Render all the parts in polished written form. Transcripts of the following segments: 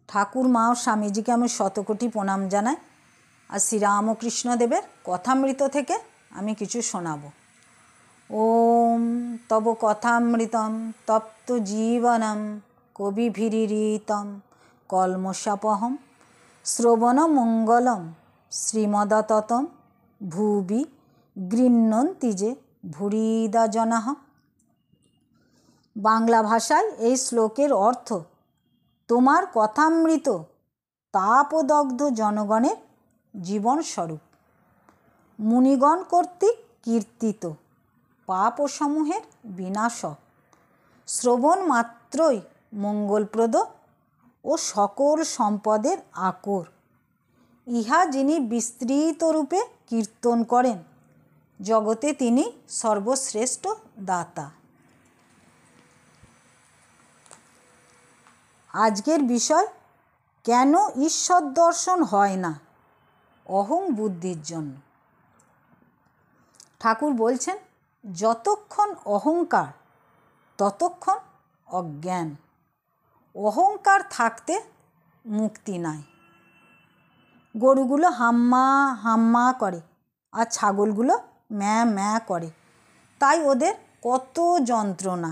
ঠাকুর মা ও স্বামীজিকে আমি শতকোটি প্রণাম জানাই। আর শ্রীরামকৃষ্ণদেবের কথামৃত থেকে আমি কিছু শোনাব। ওম তব কথামৃতম তপ্ত জীবনম কবিভিরীতম কলমশাপহম শ্রবণমঙ্গলম শ্রীমদততম ভুবি গৃহ্ণন্তি যে ভুরিদা জনাঃ। বাংলা ভাষায় এই শ্লোকের অর্থ, তোমার কথামৃত তাপদগ্ধ জনগণের জীবনস্বরূপ, মুনিগণ কর্তৃক কীর্তিত পাপসমূহের বিনাশক, শ্রবণ মাত্রই মঙ্গলপ্রদ ও সকল সম্পদের আকর। ইহা যিনি বিস্তৃত রূপে কীর্তন করেন, জগতে তিনি সর্বশ্রেষ্ঠ দাতা। আজকের বিষয়, কেন ঈশ্বর দর্শন হয় না? অহং বুদ্ধির জন্য। ঠাকুর বলছেন, যতক্ষণ অহংকার ততক্ষণ অজ্ঞান। অহংকার থাকতে মুক্তি নাই। গরুগুলো হাম্মা হাম্মা করে আর ছাগলগুলো ম্যাঁ ম্যাঁ করে, তাই ওদের কত যন্ত্রণা।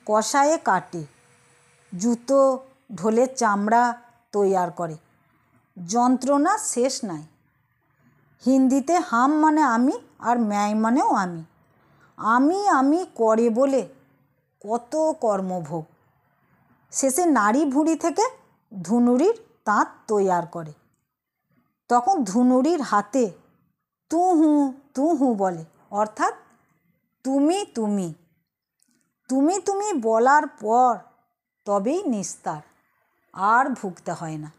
কষায়ে কাটে, জুতো ঢোলের চামড়া তৈয়ার করে, যন্ত্রণা শেষ নাই। হিন্দিতে হাম মানে আমি আর ম্যায় মানেও আমি। আমি আমি করে বলে কত কর্মভোগ। শেষে নাড়ি ভুঁড়ি থেকে ধুনুরির তাঁত তৈয়ার করে। তখন ধুনুরির হাতে তু হু বলে, অর্থাৎ তুমি তুমি তুমি তুমি বলার পর তবেই নিস্তার, আর ভুগতে হয় না।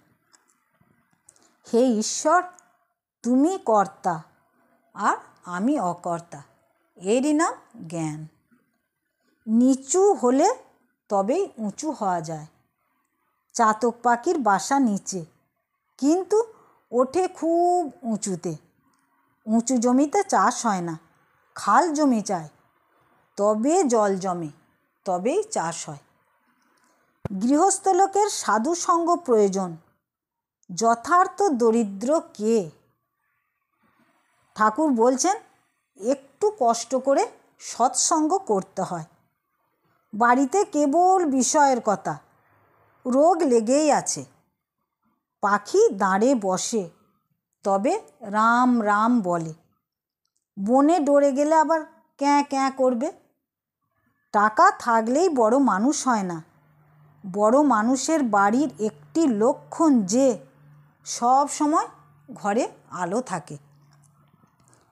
হে ঈশ্বর, তুমি কর্তা আর আমি অকর্তা, এরই নাম জ্ঞান। নিচু হলে তবেই উঁচু হওয়া যায়। চাতক পাখির বাসা নিচে, কিন্তু ওঠে খুব উঁচুতে। উঁচু জমিতে চাষ হয় না, খাল জমি চায়, তবে জল জমে, তবেই চাষ হয়। গৃহস্থ লোকের সাধু সঙ্গ প্রয়োজন। যথার্থ দরিদ্র কে? ঠাকুর বলছেন, একটু কষ্ট করে সৎসঙ্গ করতে হয়। বাড়িতে কেবল বিষয়ের কথা, রোগ লেগেই আছে। পাখি দাঁড়ে বসে, তবে রাম রাম বলে। বনে ডরে গেলে আবার ক্যাঁ ক্যাঁ করবে। টাকা থাকলেই বড় মানুষ হয় না। বড় মানুষের বাড়ির একটি লক্ষণ যে সব সময় ঘরে আলো থাকে।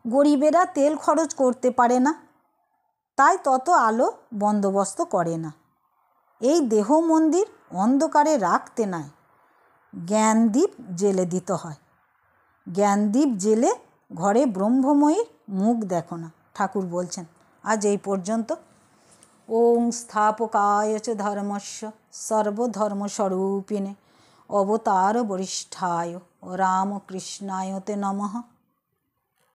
গরিবেরা তেল খরচ করতে পারে না, তাই তত আলো বন্দোবস্ত করে না। এই দেহ মন্দির অন্ধকারে রাখতে নাই, জ্ঞানদীপ জেলে দিতে হয়। জ্ঞানদীপ জেলে ঘরে ব্রহ্মময়ীর মুখ দেখো না, ঠাকুর বলছেন। আজ এই পর্যন্ত। ওং স্থাপকায় চ ধর্মস্য সর্বধর্মস্বরূপিণে অবতার বরিষ্ঠায় রামকৃষ্ণায় তে নমঃ।